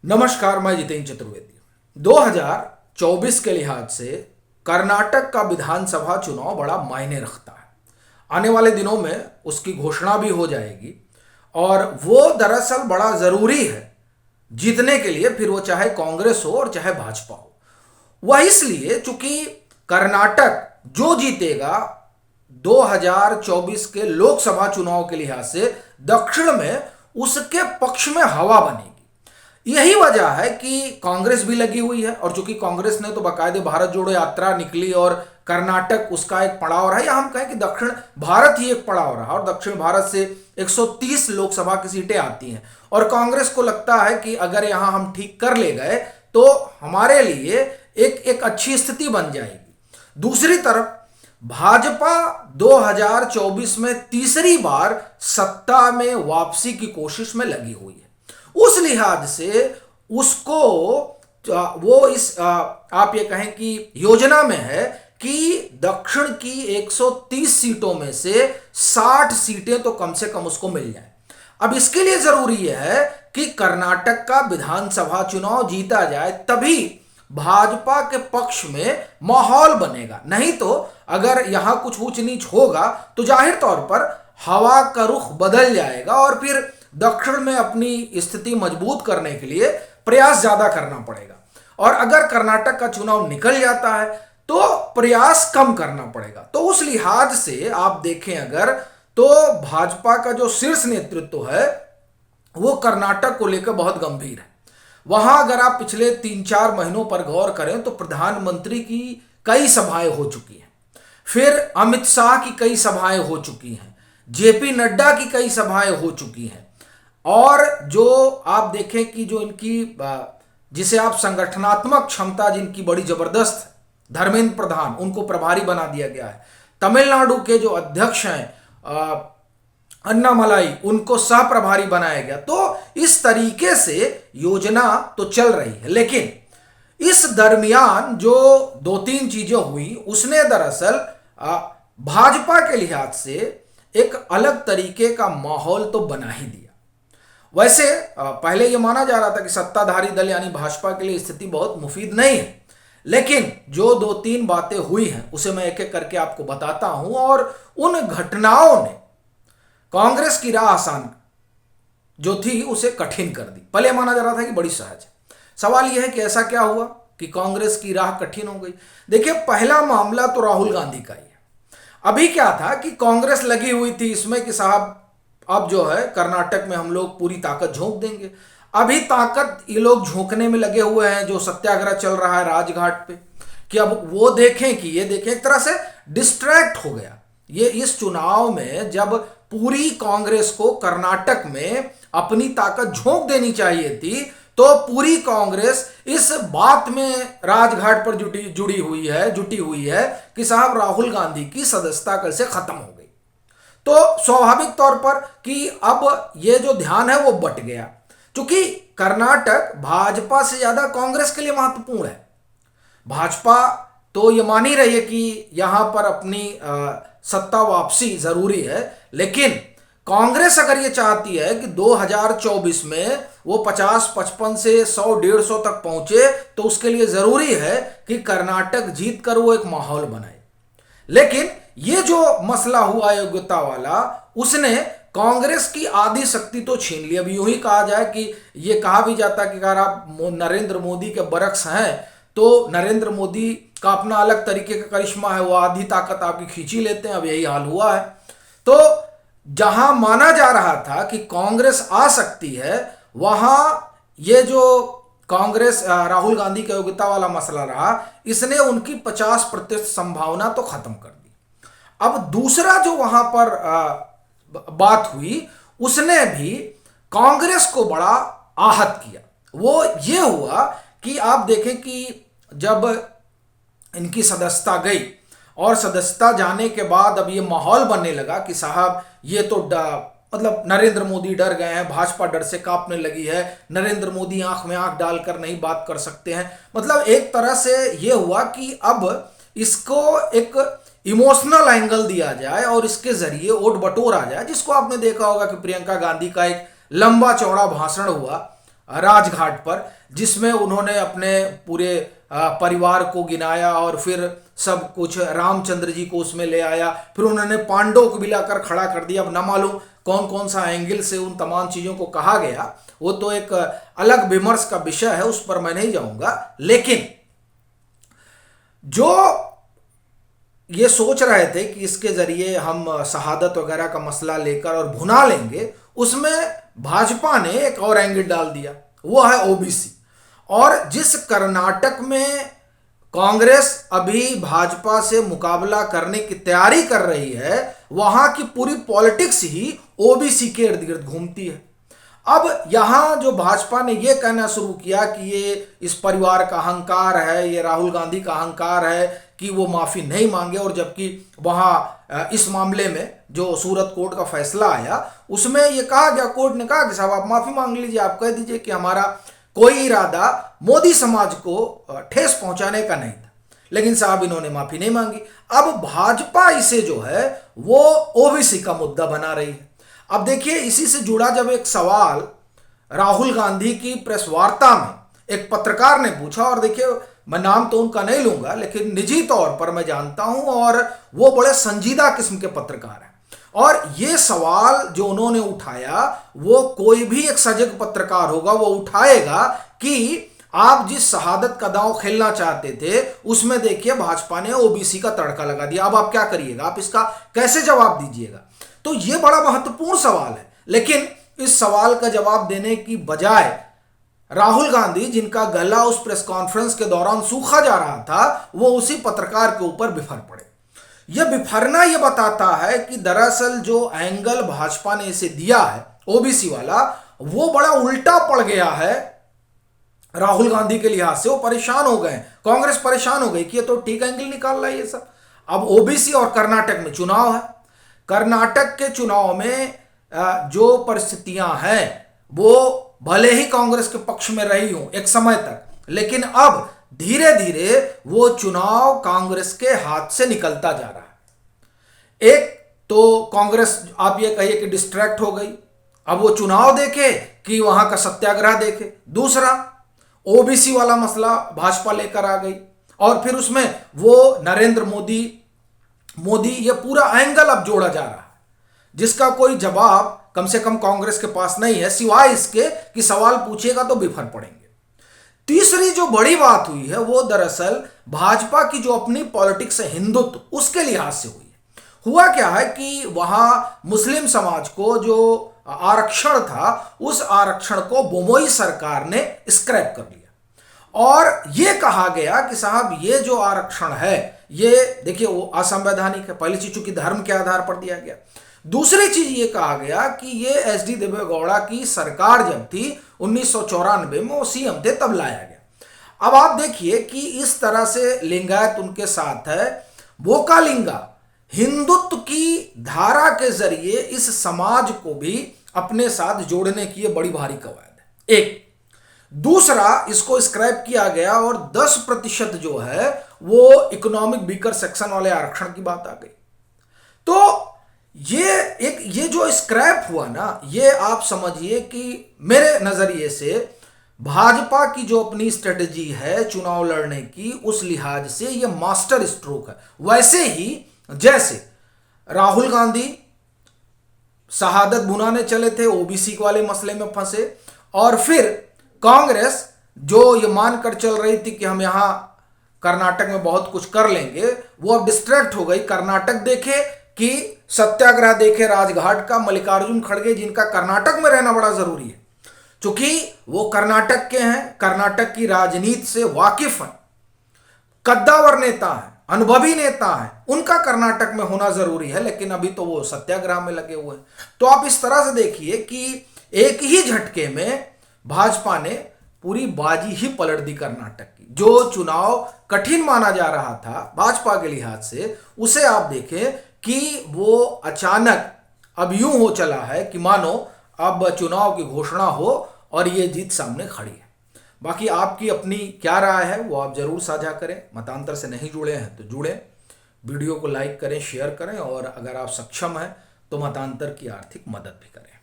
नमस्कार, मैं जितेंद्र चतुर्वेदी। 2024 के लिहाज से कर्नाटक का विधानसभा चुनाव बड़ा मायने रखता है। आने वाले दिनों में उसकी घोषणा भी हो जाएगी और वो दरअसल बड़ा ज़रूरी है जीतने के लिए, फिर वो चाहे कांग्रेस हो और चाहे भाजपा हो। वह इसलिए चूंकि कर्नाटक जो जीतेगा 2024 के लोकसभा चुनाव के लिहाज से दक्षिण में उसके पक्ष में हवा बनेगी। यही वजह है कि कांग्रेस भी लगी हुई है और चूंकि कांग्रेस ने तो बाकायदे भारत जोड़ो यात्रा निकली और कर्नाटक उसका एक पड़ाव रहा, या हम कहें कि दक्षिण भारत ही एक पड़ाव रहा और दक्षिण भारत से 130 लोकसभा की सीटें आती हैं और कांग्रेस को लगता है कि अगर यहां हम ठीक कर ले गए तो हमारे लिए एक अच्छी स्थिति बन जाएगी। दूसरी तरफ भाजपा 2024 में तीसरी बार सत्ता में वापसी की कोशिश में लगी हुई है। उस लिहाज से उसको वो इस आप ये कहें कि योजना में है कि दक्षिण की 130 सीटों में से 60 सीटें तो कम से कम उसको मिल जाए। अब इसके लिए जरूरी है कि कर्नाटक का विधानसभा चुनाव जीता जाए, तभी भाजपा के पक्ष में माहौल बनेगा। नहीं तो अगर यहां कुछ ऊंच नीच होगा तो जाहिर तौर पर हवा का रुख बदल जाएगा और फिर दक्षिण में अपनी स्थिति मजबूत करने के लिए प्रयास ज्यादा करना पड़ेगा और अगर कर्नाटक का चुनाव निकल जाता है तो प्रयास कम करना पड़ेगा। तो उस लिहाज से आप देखें अगर तो भाजपा का जो शीर्ष नेतृत्व है वो कर्नाटक को लेकर बहुत गंभीर है। वहां अगर आप पिछले 3-4 महीनों पर गौर करें तो प्रधानमंत्री की कई सभाएं हो चुकी हैं, फिर अमित शाह की कई सभाएं हो चुकी हैं, जेपी नड्डा की कई सभाएं हो चुकी हैं और जो आप देखें कि जो इनकी जिसे आप संगठनात्मक क्षमता जिनकी बड़ी जबरदस्त, धर्मेंद्र प्रधान उनको प्रभारी बना दिया गया है। तमिलनाडु के जो अध्यक्ष हैं अन्नामलाई उनको सह प्रभारी बनाया गया। तो इस तरीके से योजना तो चल रही है, लेकिन इस दरमियान जो 2-3 चीजें हुई उसने दरअसल भाजपा के लिहाज से एक अलग तरीके का माहौल तो बना ही दिया। वैसे पहले यह माना जा रहा था कि सत्ताधारी दल यानी भाजपा के लिए स्थिति बहुत मुफीद नहीं है, लेकिन जो 2-3 बातें हुई हैं उसे मैं एक एक करके आपको बताता हूं और उन घटनाओं ने कांग्रेस की राह आसान जो थी उसे कठिन कर दी। पहले माना जा रहा था कि बड़ी सहज है। सवाल यह है कि ऐसा क्या हुआ कि कांग्रेस की राह कठिन हो गई। देखिए, पहला मामला तो राहुल गांधी का ही है। अभी क्या था कि कांग्रेस लगी हुई थी इसमें कि साहब अब जो है कर्नाटक में हम लोग पूरी ताकत झोंक देंगे। अभी ताकत ये लोग झोंकने में लगे हुए हैं, जो सत्याग्रह चल रहा है राजघाट पे, कि अब वो देखें कि ये देखें, एक तरह से डिस्ट्रैक्ट हो गया ये इस चुनाव में। जब पूरी कांग्रेस को कर्नाटक में अपनी ताकत झोंक देनी चाहिए थी तो पूरी कांग्रेस इस बात में राजघाट पर जुटी हुई है कि साहब राहुल गांधी की सदस्यता कल से खत्म हो गई। तो स्वाभाविक तौर पर कि अब ये जो ध्यान है वो बट गया, क्योंकि कर्नाटक भाजपा से ज्यादा कांग्रेस के लिए महत्वपूर्ण है। भाजपा तो ये मान ही रही है कि यहां पर अपनी सत्ता वापसी जरूरी है, लेकिन कांग्रेस अगर ये चाहती है कि 2024 में वो 50-55 से 100-150 तक पहुंचे तो उसके लिए जरूरी है कि कर्नाटक जीत कर वो एक माहौल बनाए। लेकिन ये जो मसला हुआ योग्यता वाला, उसने कांग्रेस की आधी शक्ति तो छीन ली। अब यूं ही कहा जाए कि ये कहा भी जाता कि अगर आप नरेंद्र मोदी के बरक्स हैं तो नरेंद्र मोदी का अपना अलग तरीके का करिश्मा है, वो आधी ताकत आपकी खींची लेते हैं। अब यही हाल हुआ है। तो जहां माना जा रहा था कि कांग्रेस आ सकती है, वहां ये जो कांग्रेस राहुल गांधी का योग्यता वाला मसला रहा, इसने उनकी 50% संभावना तो खत्म कर दी। अब दूसरा जो वहां पर बात हुई, उसने भी कांग्रेस को बड़ा आहत किया। वो ये हुआ कि आप देखें कि जब इनकी सदस्यता गई और सदस्यता जाने के बाद अब ये माहौल बनने लगा कि साहब ये तो मतलब नरेंद्र मोदी डर गए हैं, भाजपा डर से कांपने लगी है, नरेंद्र मोदी आंख में आंख डालकर नहीं बात कर सकते हैं। मतलब एक तरह से ये हुआ कि अब इसको एक इमोशनल एंगल दिया जाए और इसके जरिए वोट बटोरा जाए, जिसको आपने देखा होगा कि प्रियंका गांधी का एक लंबा चौड़ा भाषण हुआ राजघाट पर, जिसमें उन्होंने अपने पूरे परिवार को गिनाया और फिर सब कुछ रामचंद्र जी को उसमें ले आया, फिर उन्होंने पांडवों को भी लाकर खड़ा कर दिया। अब ना मालूम कौन कौन सा एंगल से उन तमाम चीज़ों को कहा गया, वो तो एक अलग विमर्श का विषय है, उस पर मैं नहीं जाऊंगा। लेकिन जो ये सोच रहे थे कि इसके जरिए हम शहादत वगैरह का मसला लेकर और भुना लेंगे, उसमें भाजपा ने एक और एंगल डाल दिया, वो है ओबीसी। और जिस कर्नाटक में कांग्रेस अभी भाजपा से मुकाबला करने की तैयारी कर रही है, वहां की पूरी पॉलिटिक्स ही ओबीसी के इर्द गिर्द घूमती है। अब यहां जो भाजपा ने यह कहना शुरू किया कि ये इस परिवार का अहंकार है, ये राहुल गांधी का अहंकार है कि वो माफी नहीं मांगे, और जबकि वहां इस मामले में जो सूरत कोर्ट का फैसला आया उसमें ये कहा गया, कोर्ट ने कहा कि साहब आप माफी मांग लीजिए, आप कह दीजिए कि हमारा कोई इरादा मोदी समाज को ठेस पहुंचाने का नहीं था, लेकिन साहब इन्होंने माफी नहीं मांगी। अब भाजपा इसे जो है वो ओबीसी का मुद्दा बना रही है। अब देखिए, इसी से जुड़ा जब एक सवाल राहुल गांधी की प्रेस वार्ता में एक पत्रकार ने पूछा, और देखिए मैं नाम तो उनका नहीं लूंगा, लेकिन निजी तौर पर मैं जानता हूं और वो बड़े संजीदा किस्म के पत्रकार हैं, और ये सवाल जो उन्होंने उठाया वो कोई भी एक सजग पत्रकार होगा वो उठाएगा कि आप जिस शहादत का दांव खेलना चाहते थे उसमें देखिए भाजपा ने ओबीसी का तड़का लगा दिया, अब आप क्या करिएगा, आप इसका कैसे जवाब दीजिएगा। तो ये बड़ा महत्वपूर्ण सवाल है, लेकिन इस सवाल का जवाब देने की बजाय राहुल गांधी, जिनका गला उस प्रेस कॉन्फ्रेंस के दौरान सूखा जा रहा था, वो उसी पत्रकार के ऊपर बिफर पड़े। यह बिफरना यह बताता है कि दरअसल जो एंगल भाजपा ने इसे दिया है ओबीसी वाला, वो बड़ा उल्टा पड़ गया है राहुल गांधी के लिहाज से। वो परेशान हो गए, कांग्रेस परेशान हो गई कि ये तो ठीक एंगल निकाल रहा है ये सब। अब ओबीसी और कर्नाटक में चुनाव है, कर्नाटक के चुनाव में जो परिस्थितियां हैं वो भले ही कांग्रेस के पक्ष में रही हूं एक समय तक, लेकिन अब धीरे धीरे वो चुनाव कांग्रेस के हाथ से निकलता जा रहा है। एक तो कांग्रेस आप ये कहिए कि डिस्ट्रैक्ट हो गई, अब वो चुनाव देखे कि वहां का सत्याग्रह देखे। दूसरा, ओबीसी वाला मसला भाजपा लेकर आ गई, और फिर उसमें वो नरेंद्र मोदी ये पूरा एंगल अब जोड़ा जा रहा है, जिसका कोई जवाब कम से कम कांग्रेस के पास नहीं है, सिवाय इसके कि सवाल पूछेगा तो बिफर पड़ेंगे। तीसरी जो बड़ी बात हुई है वो दरअसल भाजपा की जो अपनी पॉलिटिक्स है हिंदुत्व, उसके लिहाज से हुई है। हुआ क्या है कि वहां मुस्लिम समाज को जो आरक्षण था, उस आरक्षण को बोमोई सरकार ने स्क्रैप कर लिया, और यह कहा गया कि साहब ये जो आरक्षण है ये देखिए वो असंवैधानिक है। पहली चीज चूंकि धर्म के आधार पर दिया गया, दूसरी चीज ये कहा गया कि ये एचडी देवेगौड़ा की सरकार जब थी 1994 में, वो सीएम थे तब लाया गया। अब आप देखिए कि इस तरह से लिंगायत उनके साथ है, वोकालिंगा हिंदुत्व की धारा के जरिए इस समाज को भी अपने साथ जोड़ने की ये बड़ी भारी कवायद है। एक दूसरा, इसको स्क्रैप किया गया और 10% जो है वो इकोनॉमिक वीकर सेक्शन वाले आरक्षण की बात आ गई। तो ये जो स्क्रैप हुआ ना, ये आप समझिए कि मेरे नजरिए से भाजपा की जो अपनी स्ट्रेटजी है चुनाव लड़ने की, उस लिहाज से ये मास्टर स्ट्रोक है। वैसे ही जैसे राहुल गांधी शहादत भुनाने चले थे, ओबीसी वाले मसले में फंसे, और फिर कांग्रेस जो ये मानकर चल रही थी कि हम यहां कर्नाटक में बहुत कुछ कर लेंगे, वो अब डिस्ट्रैक्ट हो गई। कर्नाटक देखे कि सत्याग्रह देखे राजघाट का, मल्लिकार्जुन खड़गे जिनका कर्नाटक में रहना बड़ा जरूरी है, क्योंकि वो कर्नाटक के हैं, कर्नाटक की राजनीति से वाकिफ हैं, कद्दावर नेता हैं, अनुभवी नेता हैं, उनका कर्नाटक में होना जरूरी है, लेकिन अभी तो वो सत्याग्रह में लगे हुए हैं। तो आप इस तरह से देखिए कि एक ही झटके में भाजपा ने पूरी बाजी ही पलट दी कर्नाटक की। जो चुनाव कठिन माना जा रहा था भाजपा के लिहाज से, उसे आप देखें कि वो अचानक अब यूं हो चला है कि मानो अब चुनाव की घोषणा हो और ये जीत सामने खड़ी है। बाकी आपकी अपनी क्या राय है वो आप जरूर साझा करें। मतांतर से नहीं जुड़े हैं तो जुड़ें, वीडियो को लाइक करें, शेयर करें, और अगर आप सक्षम हैं तो मतांतर की आर्थिक मदद भी करें।